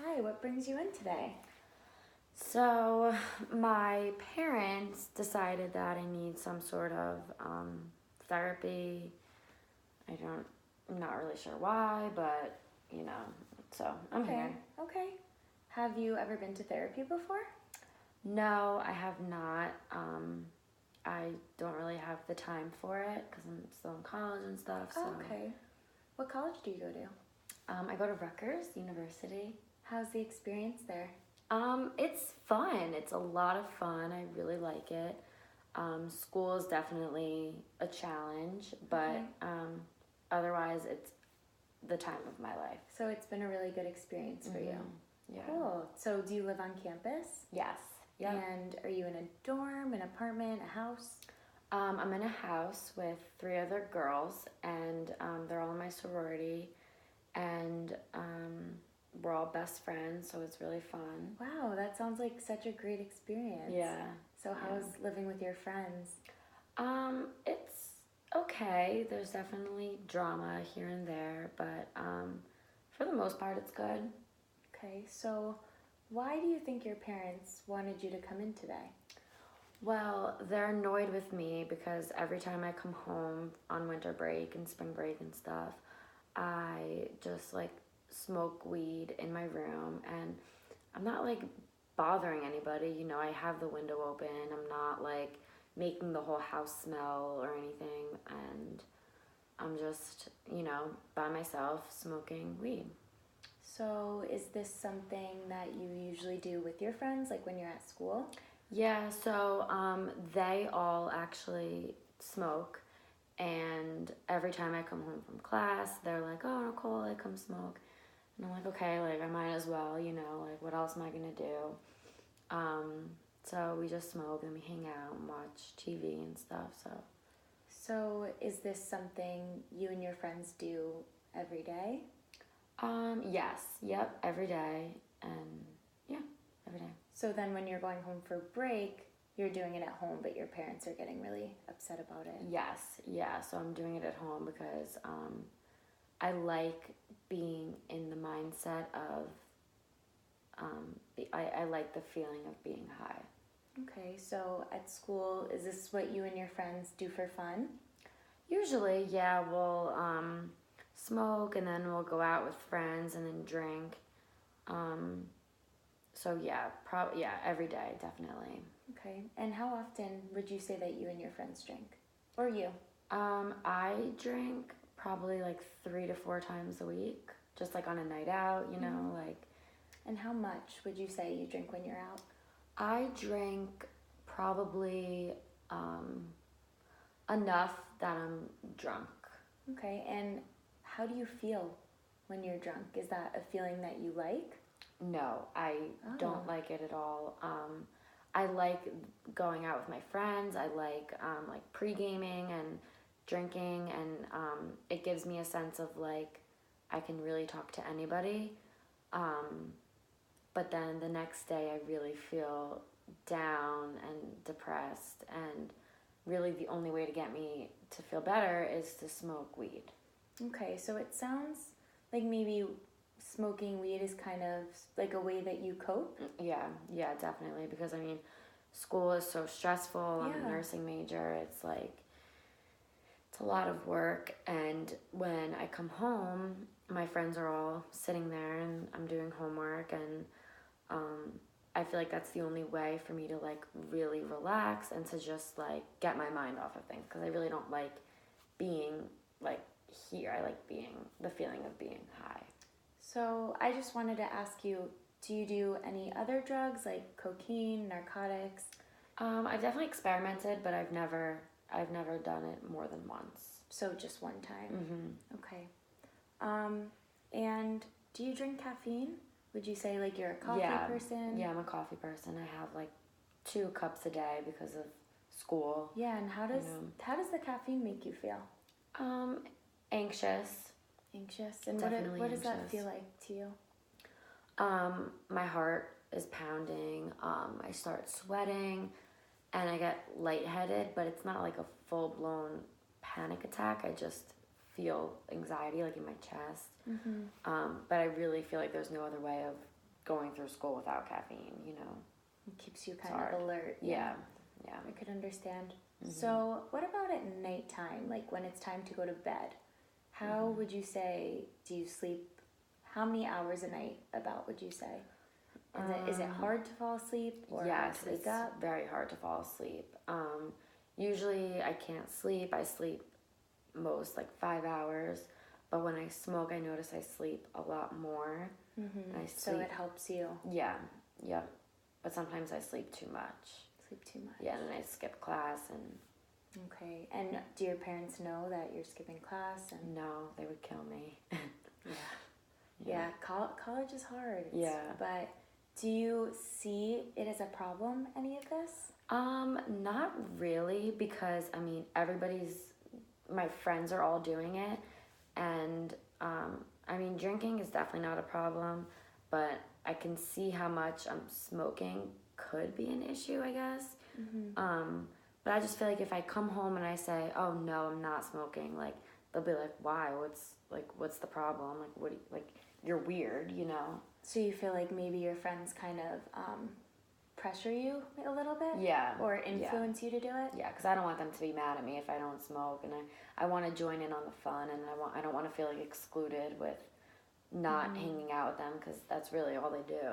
Hi, what brings you in today? So, my parents decided that I need some sort of therapy. I'm not really sure why, but so I'm Okay, here. okay. Have you ever been to therapy before? No, I have not. I don't really have the time for it because I'm still in college and stuff. So, Okay. What college do you go to? I go to Rutgers University. How's the experience there? It's fun. It's a lot of fun. I really like it. School is definitely a challenge, but Okay. otherwise, it's the time of my life. So it's been a really good experience for you. Yeah. Cool. So do you live on campus? Yes. Yeah. And are you in a dorm, an apartment, a house? I'm in a house with 3 other girls, and they're all in my sorority, and we're all best friends, so it's really fun. Wow, that sounds like such a great experience. Yeah. So how's living with your friends? It's okay. There's definitely drama here and there, but for the most part, it's good. Okay, so why do you think your parents wanted you to come in today? Well, they're annoyed with me because every time I come home on winter break and spring break and stuff, I just like smoke weed in my room, and I'm not like bothering anybody. I have the window open. I'm not like making the whole house smell or anything, and I'm just, by myself smoking weed. So, is this something that you usually do with your friends, like when you're at school? Yeah, so they all actually smoke, and every time I come home from class, they're like, "Oh, Nicole, like come smoke," and I'm like, "Okay, like I might as well, like what else am I gonna do?" So we just smoke and we hang out and watch TV and stuff. So, is this something you and your friends do every day? Yes, yep, every day, and yeah, every day. So, then when you're going home for break, you're doing it at home, but your parents are getting really upset about it. Yes, yeah. So I'm doing it at home because I like being in the mindset of I like the feeling of being high. Okay, so at school, is this what you and your friends do for fun? Usually, yeah, we'll smoke and then we'll go out with friends and then drink. Um, so yeah, yeah, every day, definitely. Okay, and how often would you say that you and your friends drink? Or you? I drink probably like 3 to 4 times a week, just like on a night out, like. And how much would you say you drink when you're out? I drink probably enough that I'm drunk. Okay, and how do you feel when you're drunk? Is that a feeling that you like? No, I don't like it at all. I like going out with my friends. I like pre-gaming and drinking, and it gives me a sense of like I can really talk to anybody. But then the next day I really feel down and depressed, and really the only way to get me to feel better is to smoke weed. Okay, so it sounds like maybe smoking weed is kind of like a way that you cope. Yeah, definitely. Because I mean, school is so stressful. I'm a nursing major. It's a lot of work. And when I come home, my friends are all sitting there and I'm doing homework, and I feel like that's the only way for me to like really relax and to just like get my mind off of things, because I really don't like being like here. I like the feeling of being high. So I just wanted to ask you, do you do any other drugs like cocaine, narcotics? I've definitely experimented, but I've never done it more than once. So just one time. Mm-hmm. Okay. And do you drink caffeine? Would you say like you're a coffee person? Yeah, I'm a coffee person. I have like 2 cups a day because of school. Yeah, and how does the caffeine make you feel? Anxious. Anxious. And Definitely what does that anxious. feel like to you? My heart is pounding. I start sweating, and I get lightheaded, but it's not like a full blown panic attack. I just feel anxiety like in my chest. Mm-hmm. But I really feel like there's no other way of going through school without caffeine, you know. It keeps you kind of alert. Yeah. Yeah. I could understand. So what about at nighttime, like when it's time to go to bed? How would you say, do you sleep, how many hours a night about would you say? Is it hard to fall asleep or hard to wake up? It's very hard to fall asleep. Usually I can't sleep. I sleep most like 5 hours, but when I smoke, I notice I sleep a lot more. And so it helps you. Yeah, yeah. But sometimes I sleep too much. Sleep too much. Yeah, and then I skip class and. Okay, and do your parents know that you're skipping class? And no, they would kill me. Yeah, college is hard. Yeah. But do you see it as a problem, any of this? Not really, because I mean my friends are all doing it, and I mean drinking is definitely not a problem, but I can see how much smoking could be an issue, I guess. But I just feel like if I come home and I say, "Oh no, I'm not smoking," like they'll be like, "Why? What's the problem? Like what? You're weird, you know?" So you feel like maybe your friends kind of pressure you a little bit? Yeah. Or influence you to do it? Yeah, because I don't want them to be mad at me if I don't smoke, and I want to join in on the fun, and I don't want to feel like excluded with not hanging out with them, because that's really all they do.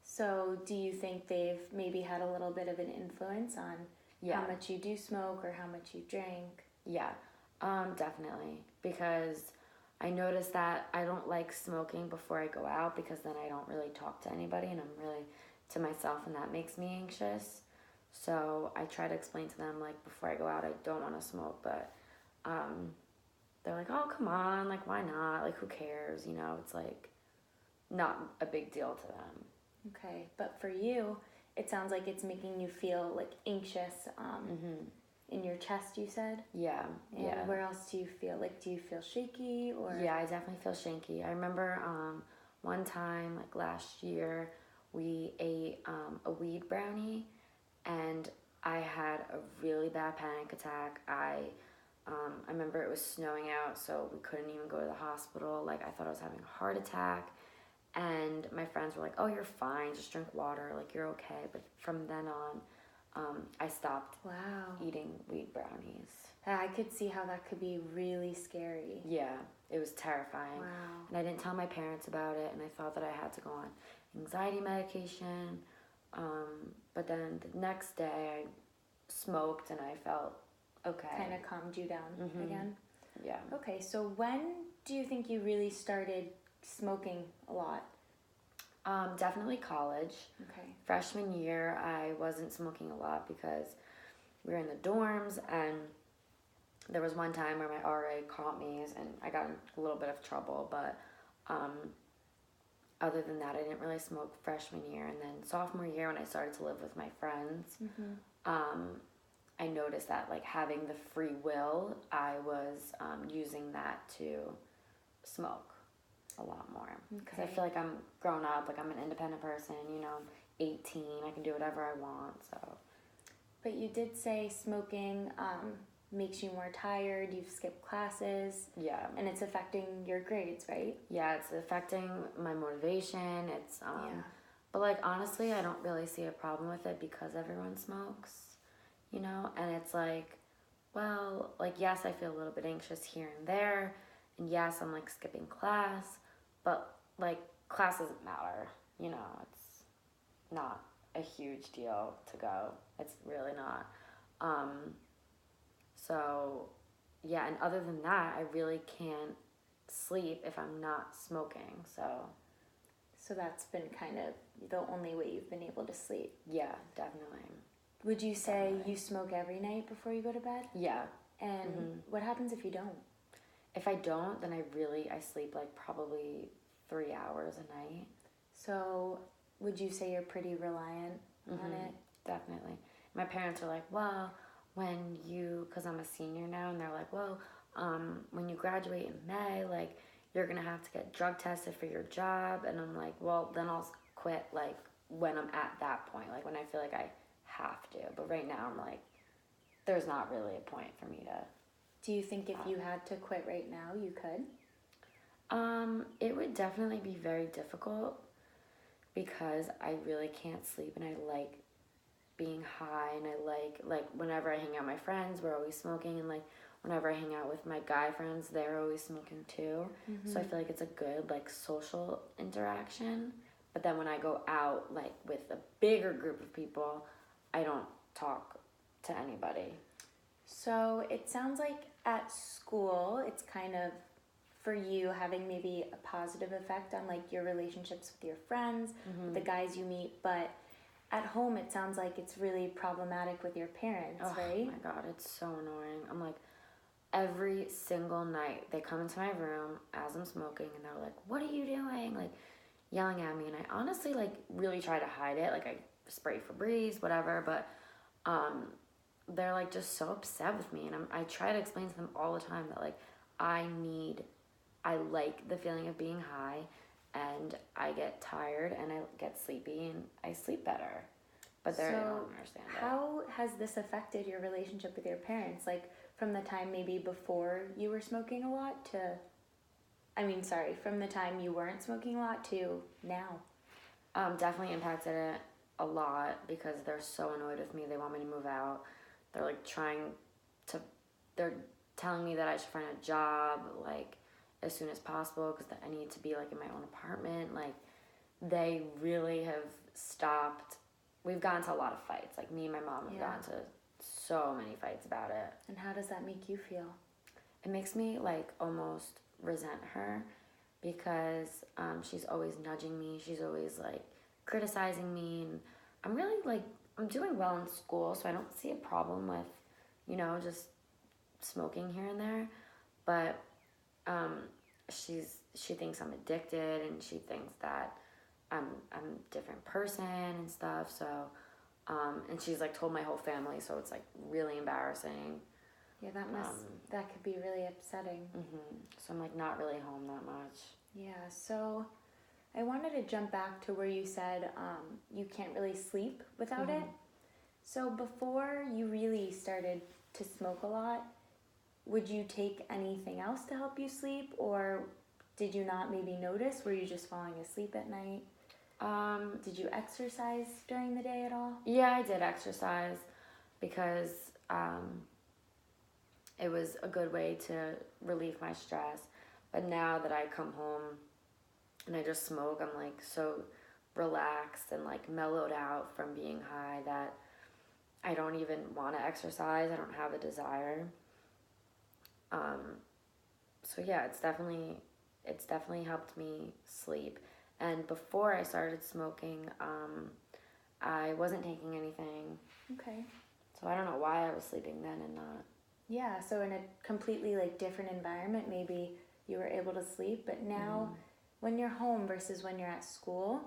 So do you think they've maybe had a little bit of an influence on how much you do smoke or how much you drink? Yeah, definitely, because I notice that I don't like smoking before I go out, because then I don't really talk to anybody and I'm really to myself, and that makes me anxious. So I try to explain to them, like, before I go out, I don't want to smoke, but they're like, "Oh, come on, like, why not? Like, who cares?" You know, it's like not a big deal to them. Okay, but for you, it sounds like it's making you feel like anxious in your chest, you said? Yeah. And where else do you feel? Like, do you feel shaky or? Yeah, I definitely feel shaky. I remember one time, like last year, we ate a weed brownie, and I had a really bad panic attack. I remember it was snowing out, so we couldn't even go to the hospital. Like, I thought I was having a heart attack, and my friends were like, "Oh, you're fine, just drink water, like, you're okay." But from then on, I stopped eating weed brownies. I could see how that could be really scary. Yeah, it was terrifying. Wow. And I didn't tell my parents about it, and I thought that I had to go on anxiety medication. But then the next day I smoked and I felt okay. Kind of calmed you down again? Yeah. Okay, so when do you think you really started smoking a lot? Definitely college. Okay. Freshman year, I wasn't smoking a lot because we were in the dorms, and there was one time where my RA caught me and I got in a little bit of trouble, but other than that, I didn't really smoke freshman year. And then sophomore year, when I started to live with my friends, I noticed that, like, having the free will, I was using that to smoke a lot more. Because I feel like I'm grown up, like, I'm an independent person, you know, I'm 18, I can do whatever I want, so. But you did say smoking makes you more tired, you've skipped classes. Yeah. And it's affecting your grades, right? Yeah, it's affecting my motivation, it's, but, like, honestly, I don't really see a problem with it because everyone smokes, you know, and it's like, well, like, yes, I feel a little bit anxious here and there, and yes, I'm, like, skipping class, but, like, class doesn't matter, you know, it's not a huge deal to go, it's really not. So, yeah, and other than that, I really can't sleep if I'm not smoking, so. So that's been kind of the only way you've been able to sleep. Yeah, definitely. Would you say you smoke every night before you go to bed? Yeah. And what happens if you don't? If I don't, then I sleep like probably 3 hours a night. So would you say you're pretty reliant on it? Definitely. My parents are like, well, because I'm a senior now, and they're like, well, when you graduate in May, like, you're going to have to get drug tested for your job. And I'm like, well, then I'll quit, like, when I'm at that point, like, when I feel like I have to. But right now, I'm like, there's not really a point for me to. Do you think if you had to quit right now, you could? It would definitely be very difficult because I really can't sleep, and I like being high, and I like whenever I hang out with my friends, we're always smoking, and like whenever I hang out with my guy friends, they're always smoking too. So I feel like it's a good like social interaction. But then when I go out like with a bigger group of people, I don't talk to anybody. So it sounds like at school, it's kind of for you having maybe a positive effect on like your relationships with your friends, the guys you meet, but at home it sounds like it's really problematic with your parents, right? Oh my God, it's so annoying. I'm like, every single night they come into my room as I'm smoking and they're like, "What are you doing?" Like yelling at me, and I honestly like really try to hide it. Like I spray Febreze, whatever, but they're like just so upset with me, and I try to explain to them all the time that like I like the feeling of being high, and I get tired and I get sleepy and I sleep better. But they don't understand it. How has this affected your relationship with your parents? Like from the time maybe before you were smoking a lot to, from the time you weren't smoking a lot to now? Definitely impacted it a lot because they're so annoyed with me. They want me to move out. They're like they're telling me that I should find a job like as soon as possible because I need to be like in my own apartment. Like they really have stopped. We've gotten to a lot of fights. Like me and my mom have gotten to so many fights about it. And how does that make you feel? It makes me like almost resent her because she's always nudging me. She's always like criticizing me, and I'm really like I'm doing well in school, so I don't see a problem with, just smoking here and there. But she thinks I'm addicted, and she thinks that I'm a different person and stuff. So and she's like told my whole family, so it's like really embarrassing. Yeah, that could be really upsetting. So I'm like not really home that much. Yeah, so I wanted to jump back to where you said you can't really sleep without it. So before you really started to smoke a lot, would you take anything else to help you sleep, or did you not maybe notice? Were you just falling asleep at night? Did you exercise during the day at all? Yeah, I did exercise because it was a good way to relieve my stress. But now that I come home and I just smoke, I'm like so relaxed and like mellowed out from being high that I don't even want to exercise. I don't have the desire. So yeah, it's definitely helped me sleep. And before I started smoking, I wasn't taking anything. Okay. So I don't know why I was sleeping then and not. Yeah, so in a completely like different environment, maybe you were able to sleep, but now when you're home versus when you're at school,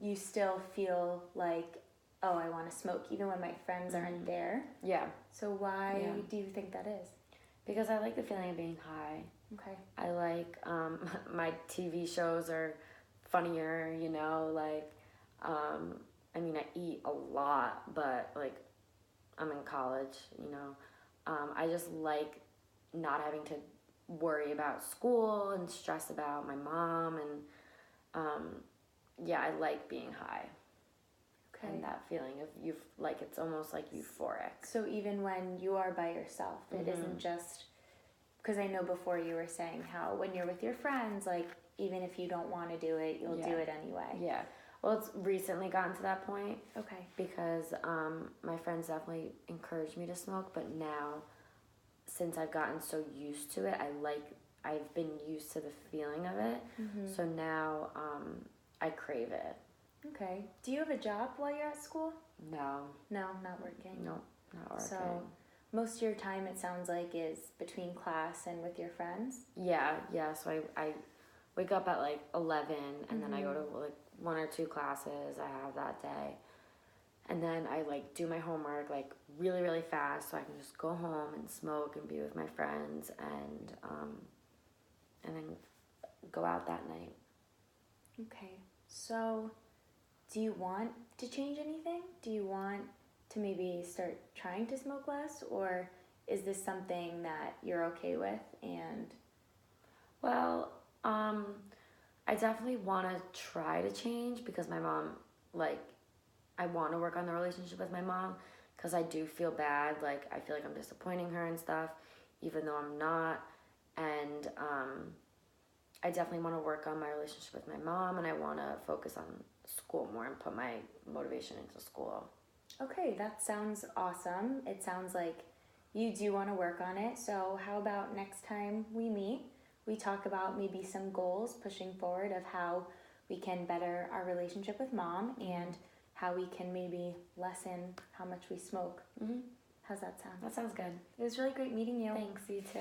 you still feel like, oh, I want to smoke even when my friends aren't there. Yeah. So why do you think that is? Because I like the feeling of being high. Okay. I like my TV shows are funnier, like I eat a lot, but like I'm in college, I just like not having to worry about school and stress about my mom, and I like being high. Okay. And that feeling of like it's almost like euphoric. So even when you are by yourself, it isn't just, because I know before you were saying how when you're with your friends, like even if you don't want to do it, you'll do it anyway. Yeah. Well, it's recently gotten to that point. Okay. Because my friends definitely encouraged me to smoke, but now, since I've gotten so used to it, I've been used to the feeling of it. So now I crave it. Okay. Do you have a job while you're at school? No. No, not working. No, not working. So most of your time, it sounds like, is between class and with your friends? Yeah. So I wake up at like 11, and then I go to like 1 or 2 classes I have that day. And then I like do my homework like really, really fast so I can just go home and smoke and be with my friends and then go out that night. Okay. So do you want to change anything? Do you want to maybe start trying to smoke less, or is this something that you're okay with? And well, I definitely want to try to change because my mom, like, I want to work on the relationship with my mom because I do feel bad. Like, I feel like I'm disappointing her and stuff, even though I'm not. And I definitely want to work on my relationship with my mom, and I want to focus on school more and put my motivation into school. Okay, that sounds awesome. It sounds like you do want to work on it. So, how about next time we meet, we talk about maybe some goals pushing forward of how we can better our relationship with mom and how we can maybe lessen how much we smoke. Mm-hmm. How's that sound? That sounds good. It was really great meeting you. Thanks, you too.